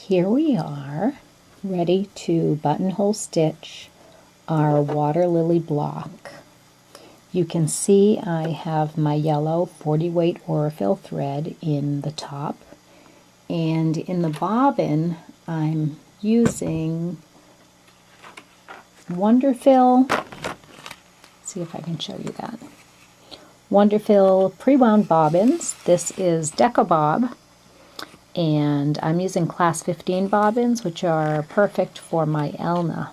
Here we are, ready to buttonhole stitch our water lily block. You can see I have my yellow 40 weight Aurifil thread in the top, and in the bobbin I'm using Wonderfil. Let's see if I can show you that. Wonderfil pre-wound bobbins. This is Deco Bob, and I'm using class 15 bobbins, which are perfect for my Elna.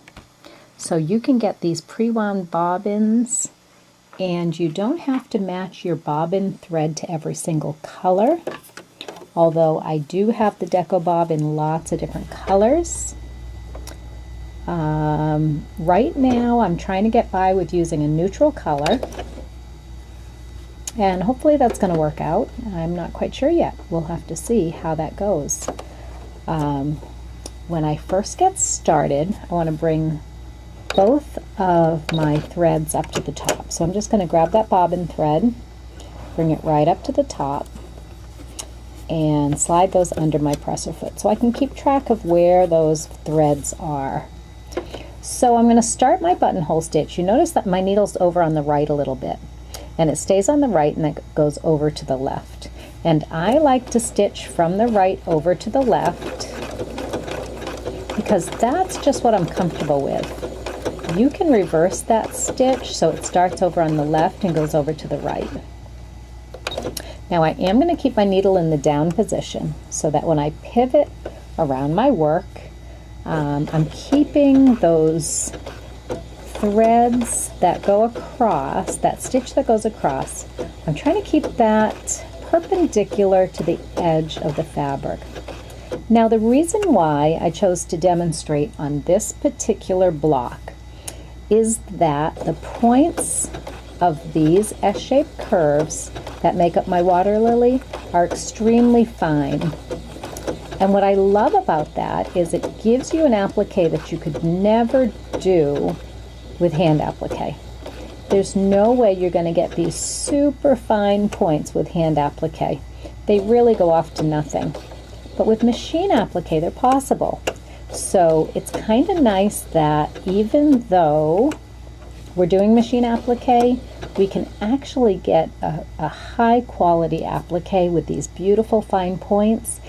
So you can get these pre-wound bobbins, and you don't have to match your bobbin thread to every single color, although I do have the Deco Bob in lots of different colors. Right now I'm trying to get by with using a neutral color, and hopefully that's going to work out. I'm not quite sure yet. We'll have to see how that goes. When I first get started, I want to bring both of my threads up to the top. So I'm just going to grab that bobbin thread, bring it right up to the top, and slide those under my presser foot so I can keep track of where those threads are. So I'm going to start my buttonhole stitch. You notice that my needle's over on the right a little bit, and it stays on the right and it goes over to the left. And I like to stitch from the right over to the left because that's just what I'm comfortable with. You can reverse that stitch so it starts over on the left and goes over to the right. Now I am going to keep my needle in the down position so that when I pivot around my work, I'm keeping those threads that go across, that stitch that goes across, I'm trying to keep that perpendicular to the edge of the fabric. Now the reason why I chose to demonstrate on this particular block is that the points of these S-shaped curves that make up my water lily are extremely fine. And what I love about that is it gives you an applique that you could never do with hand applique. There's no way you're going to get these super fine points with hand applique. They really go off to nothing. But with machine applique, they're possible. So it's kind of nice that even though we're doing machine applique, we can actually get a high quality applique with these beautiful fine points.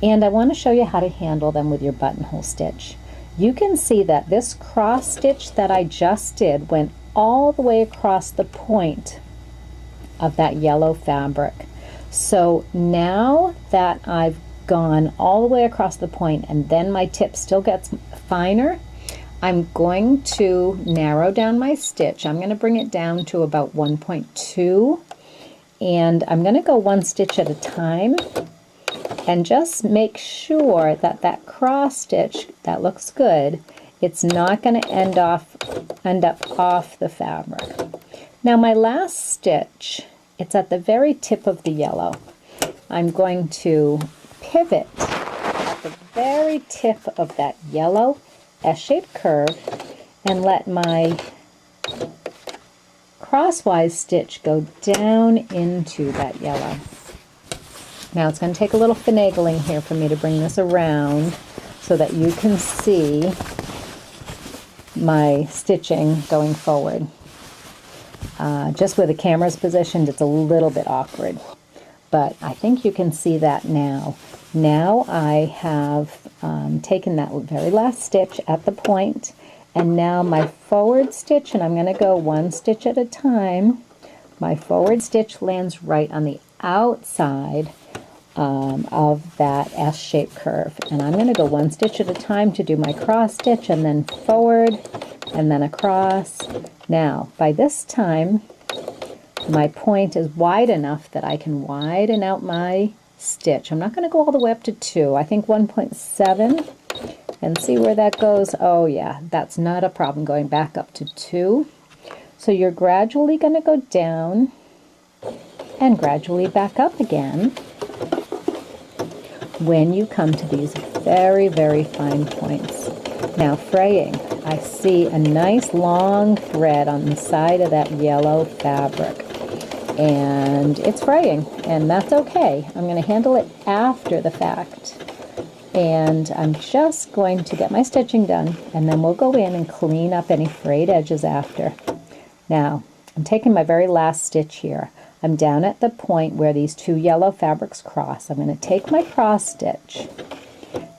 And I want to show you how to handle them with your buttonhole stitch. You can see that this cross stitch that I just did went all the way across the point of that yellow fabric. So now that I've gone all the way across the point and then my tip still gets finer, I'm going to narrow down my stitch. I'm going to bring it down to about 1.2, and I'm going to go one stitch at a time and just make sure that that cross stitch, that looks good, it's not going to end up off the fabric. Now my last stitch, it's at the very tip of the yellow. I'm going to pivot at the very tip of that yellow S-shaped curve and let my crosswise stitch go down into that yellow. Now it's going to take a little finagling here for me to bring this around so that you can see my stitching going forward. Just where the camera's positioned, it's a little bit awkward, but I think you can see that now. Now I have taken that very last stitch at the point, and now my forward stitch, and I'm going to go one stitch at a time. My forward stitch lands right on the outside of that S-shaped curve, and I'm going to go one stitch at a time to do my cross stitch, and then forward and then across. Now by this time my point is wide enough that I can widen out my stitch. I'm not going to go all the way up to 2. I think 1.7, and see where that goes. Oh yeah, that's not a problem going back up to 2. So you're gradually going to go down and gradually back up again when you come to these very, very fine points. Now fraying, I see a nice long thread on the side of that yellow fabric, and it's fraying, and that's okay. I'm going to handle it after the fact. And I'm just going to get my stitching done, and then we'll go in and clean up any frayed edges after. Now, I'm taking my very last stitch here. I'm down at the point where these two yellow fabrics cross. I'm going to take my cross stitch.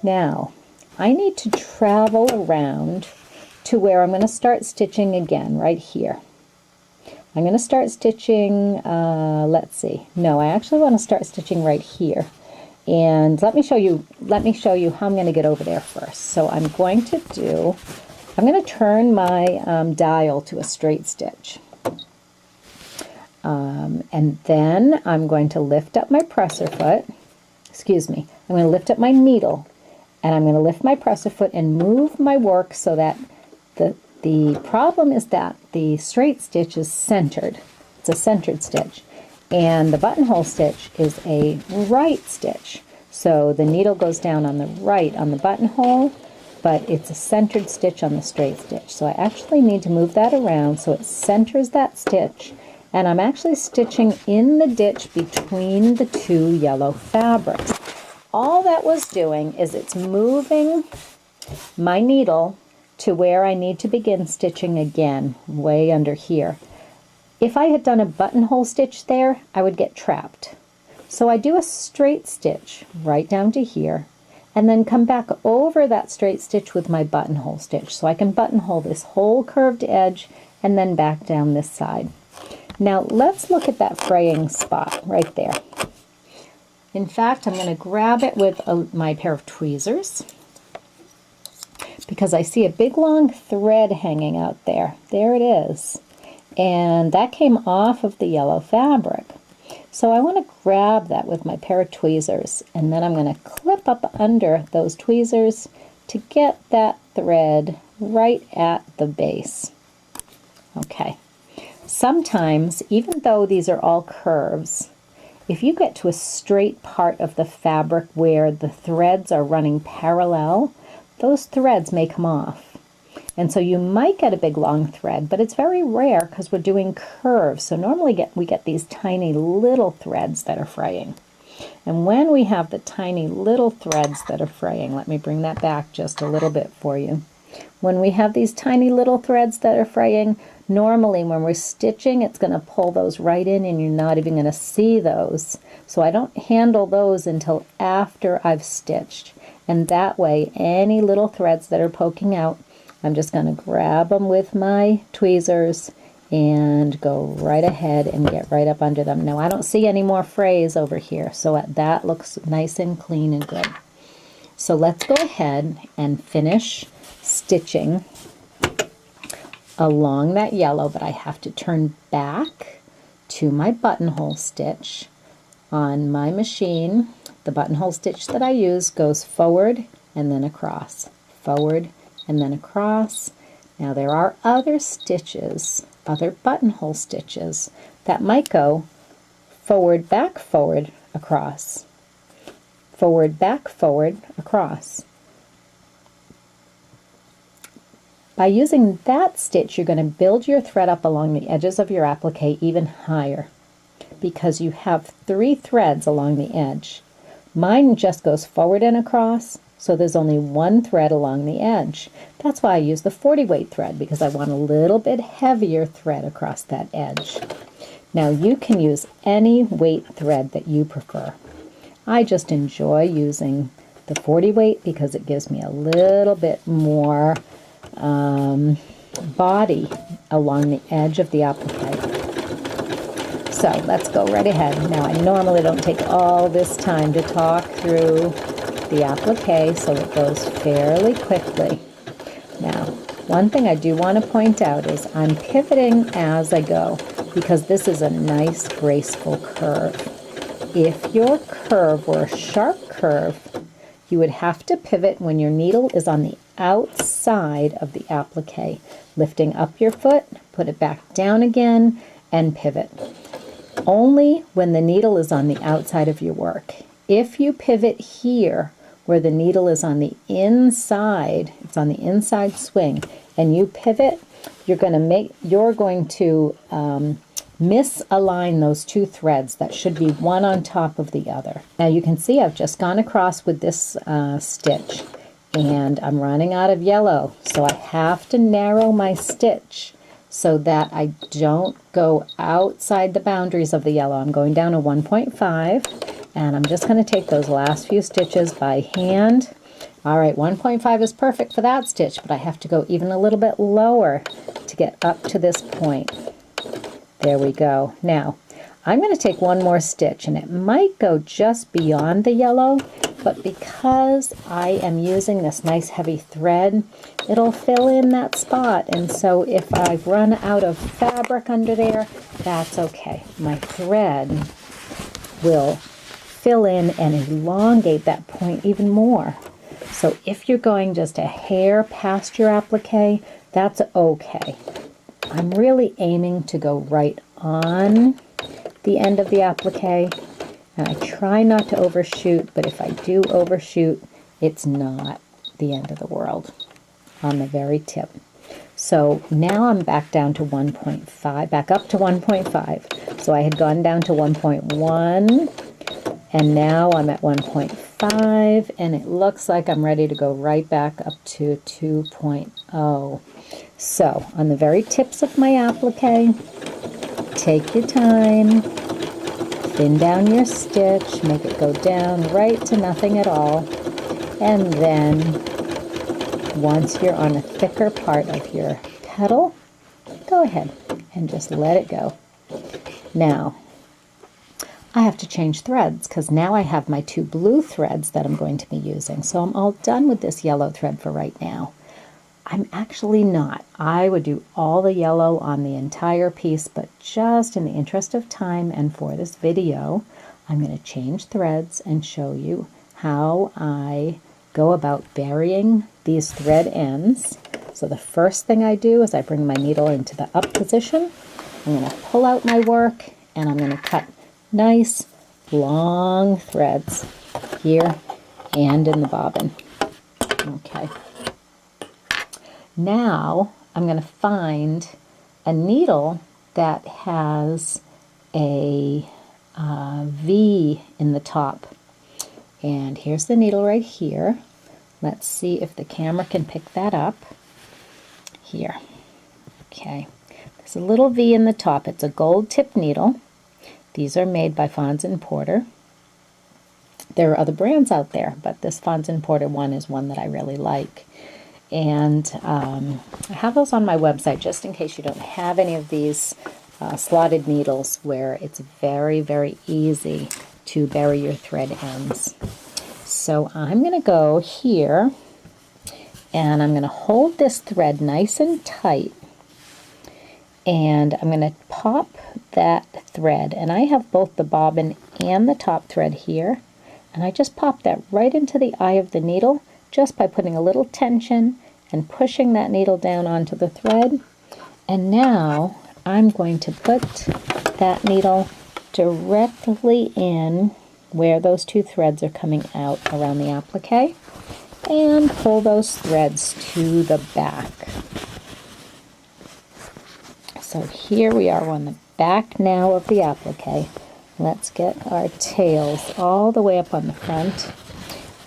Now, I need to travel around to where I'm going to start stitching again, right here. I'm going to start stitching, let's see. No, I actually want to start stitching right here. And let me show you how I'm going to get over there first. So I'm going to turn my dial to a straight stitch. And then I'm going to lift up my presser foot. Excuse me. I'm going to lift up my needle, and I'm going to lift my presser foot and move my work so that the problem is that the straight stitch is centered. It's a centered stitch. And the buttonhole stitch is a right stitch. So the needle goes down on the right on the buttonhole, but it's a centered stitch on the straight stitch. So I actually need to move that around so it centers that stitch. And I'm actually stitching in the ditch between the two yellow fabrics. All that was doing is it's moving my needle to where I need to begin stitching again, way under here. If I had done a buttonhole stitch there, I would get trapped. So I do a straight stitch right down to here, and then come back over that straight stitch with my buttonhole stitch. So I can buttonhole this whole curved edge and then back down this side. Now let's look at that fraying spot right there. In fact, I'm going to grab it with my pair of tweezers, because I see a big long thread hanging out there. There it is. And that came off of the yellow fabric. So I want to grab that with my pair of tweezers, and then I'm going to clip up under those tweezers to get that thread right at the base. Okay. Sometimes, even though these are all curves, if you get to a straight part of the fabric where the threads are running parallel, those threads may come off. And so you might get a big long thread, but it's very rare because we're doing curves. So normally we get these tiny little threads that are fraying. And when we have the tiny little threads that are fraying, let me bring that back just a little bit for you. When we have these tiny little threads that are fraying, normally when we're stitching, it's going to pull those right in and you're not even going to see those. So I don't handle those until after I've stitched. And that way, any little threads that are poking out, I'm just going to grab them with my tweezers and go right ahead and get right up under them. Now I don't see any more frays over here, so that looks nice and clean and good. So let's go ahead and finish stitching along that yellow, but I have to turn back to my buttonhole stitch on my machine. The buttonhole stitch that I use goes forward and then across, forward and then across. Now there are other stitches, other buttonhole stitches that might go forward, back, forward, across, forward, back, forward, across. By using that stitch, you're going to build your thread up along the edges of your applique even higher, because you have 3 threads along the edge. Mine just goes forward and across, so there's only 1 thread along the edge. That's why I use the 40 weight thread, because I want a little bit heavier thread across that edge. Now you can use any weight thread that you prefer. I just enjoy using the 40 weight because it gives me a little bit more body along the edge of the applique. So let's go right ahead. Now I normally don't take all this time to talk through the applique, so it goes fairly quickly. Now, one thing I do want to point out is I'm pivoting as I go, because this is a nice graceful curve. If your curve were a sharp curve, you would have to pivot when your needle is on the outside of the applique, lifting up your foot, put it back down again, and pivot. Only when the needle is on the outside of your work. If you pivot here, where the needle is on the inside, it's on the inside swing, and you pivot, you're going to misalign those two threads that should be one on top of the other. Now you can see I've just gone across with this stitch, and I'm running out of yellow, so I have to narrow my stitch so that I don't go outside the boundaries of the yellow. I'm going down to 1.5, and I'm just going to take those last few stitches by hand. All right, 1.5 is perfect for that stitch, but I have to go even a little bit lower to get up to this point. There we go. Now, I'm going to take one more stitch, and it might go just beyond the yellow, but because I am using this nice heavy thread, it'll fill in that spot. And so if I've run out of fabric under there, that's okay. My thread will fill in and elongate that point even more. So if you're going just a hair past your applique, that's okay. I'm really aiming to go right on the end of the applique, and I try not to overshoot, but if I do overshoot, it's not the end of the world on the very tip. So now I'm back down to 1.5, back up to 1.5. So I had gone down to 1.1, and now I'm at 1.5, and it looks like I'm ready to go right back up to 2.0. So on the very tips of my applique, take your time, thin down your stitch, make it go down right to nothing at all, and then once you're on a thicker part of your petal, go ahead and just let it go. Now, I have to change threads because now I have my two blue threads that I'm going to be using. So I'm all done with this yellow thread for right now. I'm actually not. I would do all the yellow on the entire piece, but just in the interest of time and for this video, I'm going to change threads and show you how I go about burying these thread ends. So the first thing I do is I bring my needle into the up position. I'm going to pull out my work, and I'm going to cut nice long threads here and in the bobbin. Okay. Now I'm going to find a needle that has a V in the top. And here's the needle right here. Let's see if the camera can pick that up. Here. Okay. There's a little V in the top. It's a gold tip needle. These are made by Fons & Porter. There are other brands out there, but this Fons & Porter one is one that I really like. And I have those on my website just in case you don't have any of these slotted needles, where it's very, very easy to bury your thread ends. So I'm going to go here, and I'm going to hold this thread nice and tight, and I'm going to pop that thread, and I have both the bobbin and the top thread here, and I just pop that right into the eye of the needle just by putting a little tension and pushing that needle down onto the thread. And now I'm going to put that needle directly in where those two threads are coming out around the applique, and pull those threads to the back. So here we are on the back now of the applique. Let's get our tails all the way up on the front.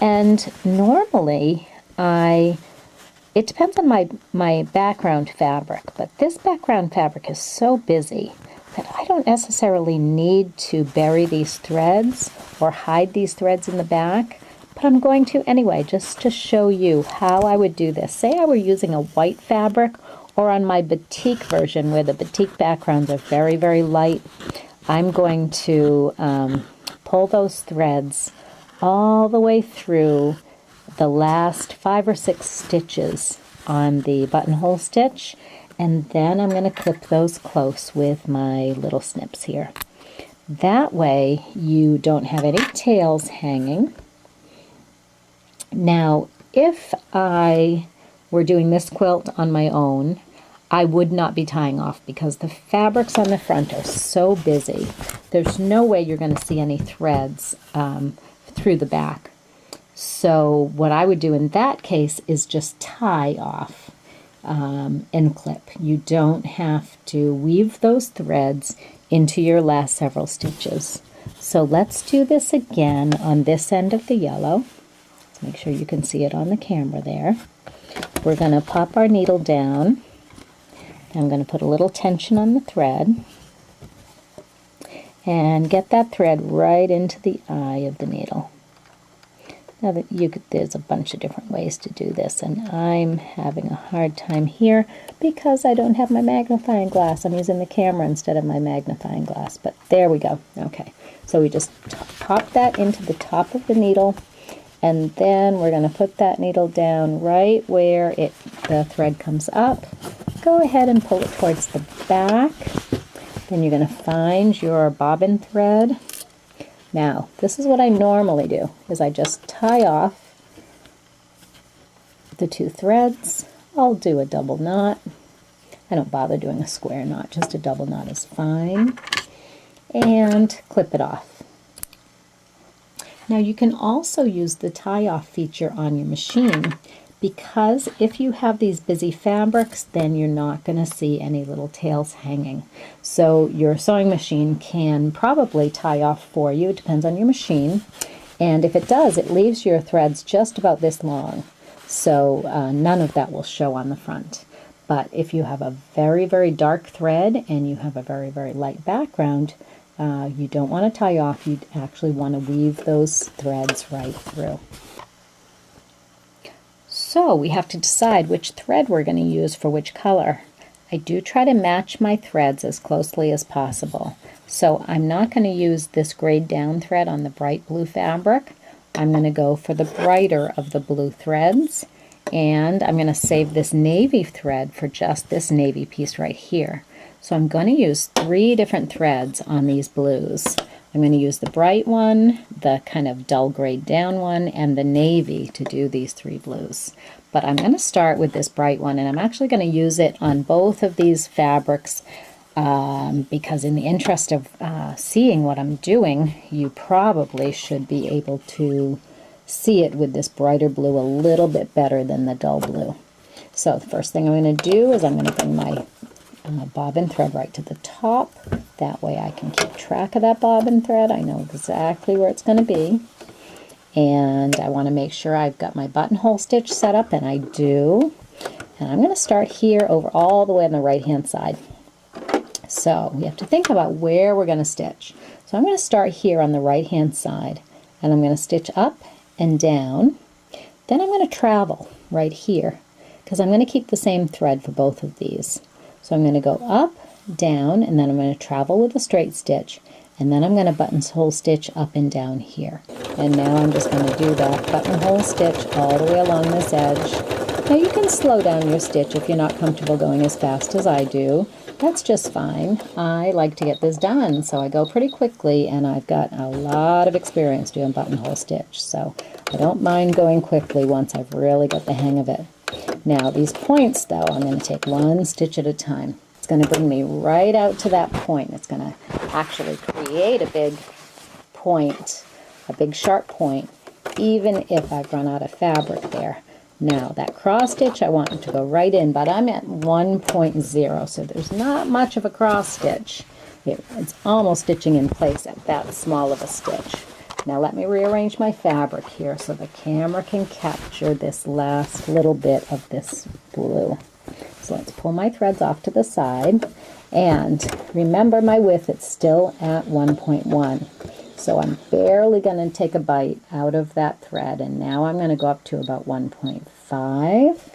And normally it depends on my background fabric, but this background fabric is so busy that I don't necessarily need to bury these threads or hide these threads in the back, but I'm going to anyway, just to show you how I would do this. Say I were using a white fabric, or on my batik version where the batik backgrounds are very, very light, I'm going to pull those threads all the way through the last 5 or 6 stitches on the buttonhole stitch, and then I'm going to clip those close with my little snips here. That way you don't have any tails hanging. Now, if I were doing this quilt on my own, I would not be tying off because the fabrics on the front are so busy. There's no way you're going to see any threads through the back. So what I would do in that case is just tie off. end clip. You don't have to weave those threads into your last several stitches. So let's do this again on this end of the yellow. Let's make sure you can see it on the camera there. We're going to pop our needle down. I'm going to put a little tension on the thread and get that thread right into the eye of the needle. Now that there's a bunch of different ways to do this, and I'm having a hard time here because I don't have my magnifying glass. I'm using the camera instead of my magnifying glass, but there we go. Okay, so we just pop that into the top of the needle, and then we're going to put that needle down right where the thread comes up. Go ahead and pull it towards the back. Then you're going to find your bobbin thread. Now, this is what I normally do, is I just tie off the two threads. I'll do a double knot. I don't bother doing a square knot, just a double knot is fine. And clip it off. Now you can also use the tie-off feature on your machine, because if you have these busy fabrics, then you're not going to see any little tails hanging. So your sewing machine can probably tie off for you. It depends on your machine. And if it does, it leaves your threads just about this long. So none of that will show on the front. But if you have a very, very dark thread and you have a very, very light background, you don't want to tie off. You actually want to weave those threads right through. So we have to decide which thread we're going to use for which color. I do try to match my threads as closely as possible. So I'm not going to use this grayed down thread on the bright blue fabric. I'm going to go for the brighter of the blue threads, and I'm going to save this navy thread for just this navy piece right here. So I'm going to use 3 different threads on these blues. I'm going to use the bright one, the kind of dull grayed down one, and the navy to do these 3 blues. But I'm going to start with this bright one, and I'm actually going to use it on both of these fabrics because in the interest of seeing what I'm doing, you probably should be able to see it with this brighter blue a little bit better than the dull blue. So the first thing I'm going to do is I'm going to bring my bobbin thread right to the top. That way I can keep track of that bobbin thread. I know exactly where it's going to be. And I want to make sure I've got my buttonhole stitch set up, and I do. And I'm going to start here over all the way on the right hand side. So we have to think about where we're going to stitch. So I'm going to start here on the right hand side, and I'm going to stitch up and down. Then I'm going to travel right here because I'm going to keep the same thread for both of these. So I'm going to go up, down, and then I'm going to travel with a straight stitch, and then I'm going to buttonhole stitch up and down here. And now I'm just going to do that buttonhole stitch all the way along this edge. Now you can slow down your stitch if you're not comfortable going as fast as I do. That's just fine. I like to get this done, so I go pretty quickly, and I've got a lot of experience doing buttonhole stitch, so I don't mind going quickly once I've really got the hang of it. Now these points, though, I'm going to take one stitch at a time. It's going to bring me right out to that point. It's going to actually create a big point, a big sharp point, even if I've run out of fabric there. Now that cross stitch, I want it to go right in, but I'm at 1.0, so there's not much of a cross stitch. It's almost stitching in place at that small of a stitch. Now let me rearrange my fabric here so the camera can capture this last little bit of this blue. So let's pull my threads off to the side, and remember my width, it's still at 1.1. So I'm barely going to take a bite out of that thread, and now I'm going to go up to about 1.5,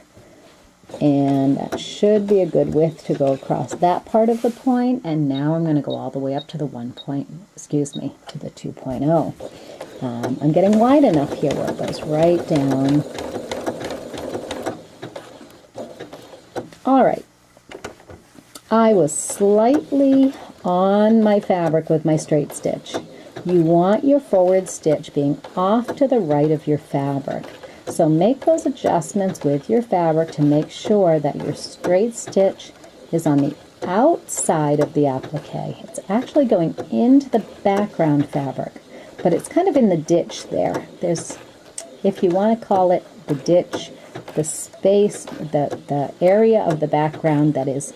and that should be a good width to go across that part of the point. And now I'm going to go all the way up to the to the 2.0. I'm getting wide enough here where it goes right down. All right, I was slightly on my fabric with my straight stitch. You want your forward stitch being off to the right of your fabric. So make those adjustments with your fabric to make sure that your straight stitch is on the outside of the applique. It's actually going into the background fabric, but it's kind of in the ditch there. There's, if you want to call it the ditch, the space, the area of the background that is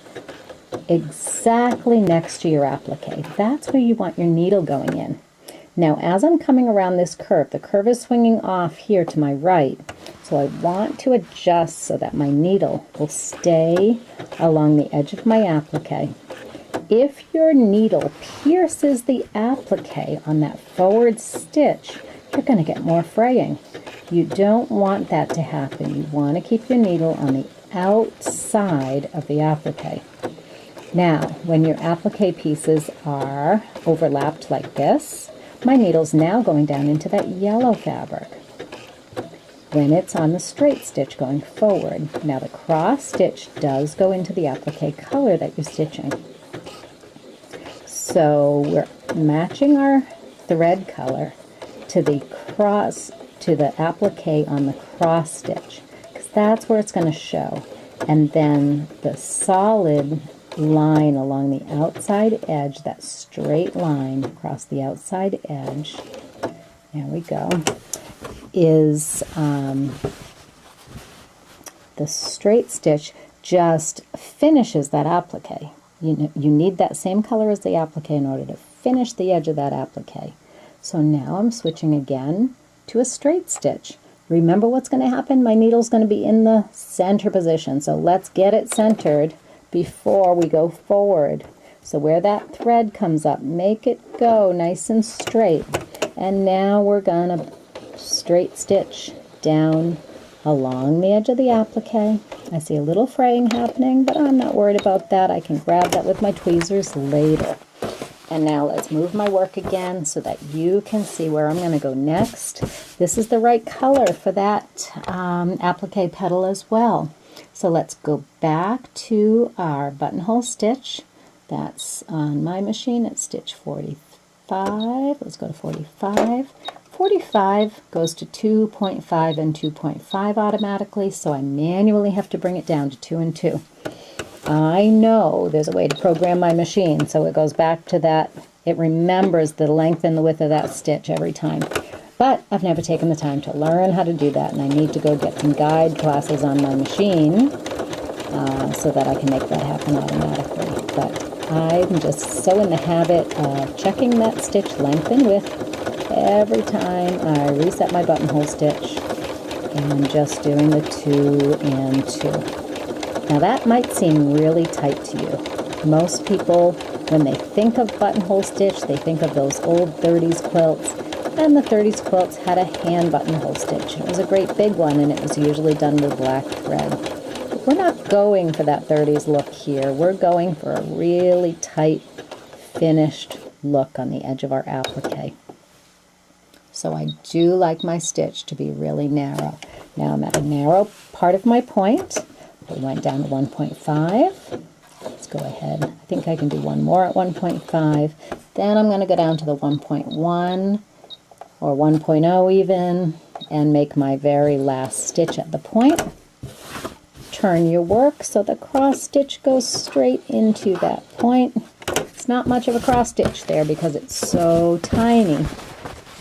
exactly next to your applique. That's where you want your needle going in. Now, as I'm coming around this curve, the curve is swinging off here to my right, so I want to adjust so that my needle will stay along the edge of my applique. If your needle pierces the applique on that forward stitch, you're going to get more fraying. You don't want that to happen. You want to keep your needle on the outside of the applique. Now, when your applique pieces are overlapped like this, my needle's now going down into that yellow fabric. When it's on the straight stitch going forward, now the cross stitch does go into the applique color that you're stitching. So we're matching our thread color to the applique on the cross stitch, because that's where it's going to show. And then the solid line along the outside edge, that straight line across the outside edge, there we go, is the straight stitch just finishes that applique. You need that same color as the applique in order to finish the edge of that applique. So now I'm switching again to a straight stitch. Remember what's going to happen? My needle's going to be in the center position, so let's get it centered before we go forward. So where that thread comes up, make it go nice and straight. And now we're going to straight stitch down along the edge of the applique. I see a little fraying happening, but I'm not worried about that. I can grab that with my tweezers later. And now let's move my work again so that you can see where I'm going to go next. This is the right color for that applique petal as well. So let's go back to our buttonhole stitch. That's on my machine at stitch 45. Let's go to 45. 45 goes to 2.5 and 2.5 automatically, so I manually have to bring it down to 2 and 2. I know there's a way to program my machine so it goes back to that. It remembers the length and the width of that stitch every time. But I've never taken the time to learn how to do that, and I need to go get some guide classes on my machine so that I can make that happen automatically. But I'm just so in the habit of checking that stitch length and width every time I reset my buttonhole stitch and just doing the 2 and 2. Now that might seem really tight to you. Most people, when they think of buttonhole stitch, they think of those old 30s quilts, and the 30s quilts had a hand buttonhole stitch. It was a great big one, and it was usually done with black thread. But we're not going for that 30s look here. We're going for a really tight, finished look on the edge of our applique. So I do like my stitch to be really narrow. Now I'm at a narrow part of my point. We went down to 1.5. Let's go ahead. I think I can do one more at 1.5. Then I'm going to go down to the 1.1 or 1.0 even and make my very last stitch at the point. Turn your work so the cross stitch goes straight into that point. It's not much of a cross stitch there because it's so tiny.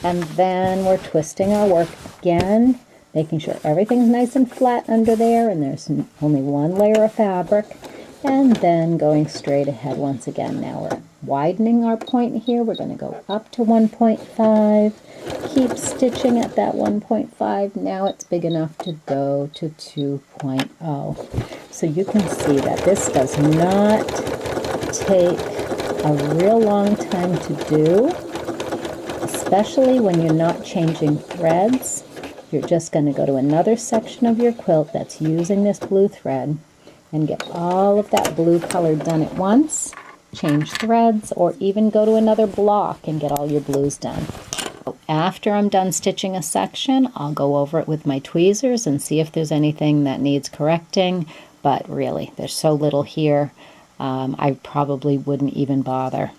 And then we're twisting our work again, making sure everything's nice and flat under there and there's only one layer of fabric, and then going straight ahead once again. Now we're widening our point here. We're going to go up to 1.5, keep stitching at that 1.5. Now it's big enough to go to 2.0. So you can see that this does not take a real long time to do, especially when you're not changing threads. You're just going to go to another section of your quilt that's using this blue thread and get all of that blue color done at once, change threads, or even go to another block and get all your blues done. After I'm done stitching a section, I'll go over it with my tweezers and see if there's anything that needs correcting, but really, there's so little here, I probably wouldn't even bother.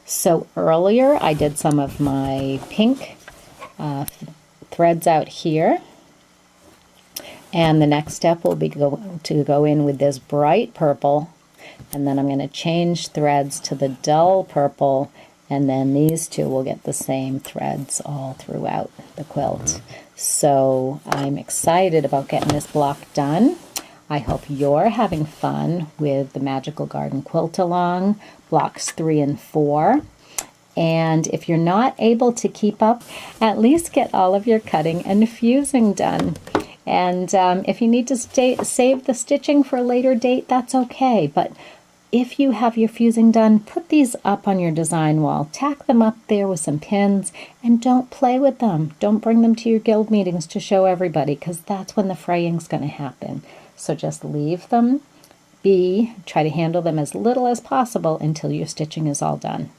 So earlier I did some of my pink threads out here, and the next step will be to go in with this bright purple, and then I'm going to change threads to the dull purple And then these two will get the same threads all throughout the quilt. So I'm excited about getting this block done. I hope you're having fun with the Magical Garden Quilt-Along, blocks 3 and 4. And if you're not able to keep up, at least get all of your cutting and fusing done. And if you need to save the stitching for a later date, that's okay. But if you have your fusing done, put these up on your design wall. Tack them up there with some pins, and don't play with them. Don't bring them to your guild meetings to show everybody, because that's when the fraying's going to happen. So just leave them be. Try to handle them as little as possible until your stitching is all done.